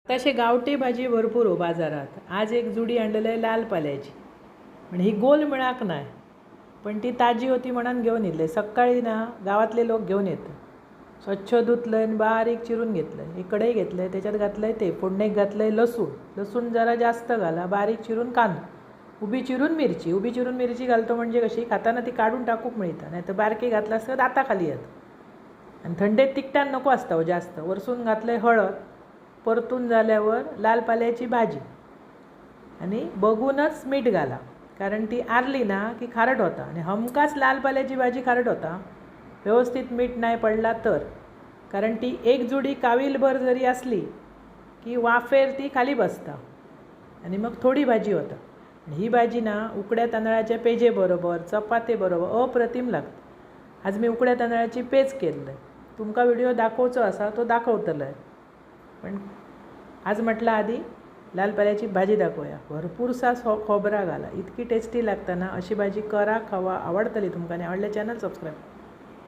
तसे गावठी भाजी भरपूर हो बाजारात. आज एक जुडी आणलेलं आहे लाल पाल्याची, पण ही गोल मिळाक नाही, पण ती ताजी होती म्हणून घेऊन येतले. सकाळी ना गावातले लोक घेऊन येतात. स्वच्छ धुतलं आणि बारीक चिरून घेतलं. हे कढई घेतलं आहे, त्याच्यात घातलं आहे ते फोडणीत घातलं आहे लसूण जरा जास्त घाला, बारीक चिरून कांदा, उभी चिरून मिरची घालतो म्हणजे कशी खाताना ती काढून टाकूक मिळतं. नाही तर बारकी घातलं असतं दाताखाली येतं. आणि थंडीत तिखटान नको असतं हो जास्त. वरसून घातलं आहे हळद. परतून झाल्यावर लाल पाल्याची भाजी आणि बघूनच मीठ घाला, कारण ती आरली ना की खारट होता. आणि हमखास लाल पाल्याची भाजी खारट होता व्यवस्थित मीठ नाही पडला तर. कारण ती एक जुडी काविलभर जरी असली की वाफेर ती खाली बसता आणि मग थोडी भाजी होता. ही भाजी ना उकड्या तांदळाच्या पेजेबरोबर चपातीबरोबर अप्रतिम लागते. आज मी उकड्या तांदळाची पेज केलं आहे. तुमका व्हिडिओ दाखवचो असा तो दाखवतलो आहे, पण आज म्हटलं आधी लाल पाल्याची भाजी दाखवूया. भरपूरसा खोबरा घाला, इतकी टेस्टी लागताना अशी भाजी करा, खावा, आवडतली तुमका. आणि आवडल्या चॅनल सबस्क्राईब.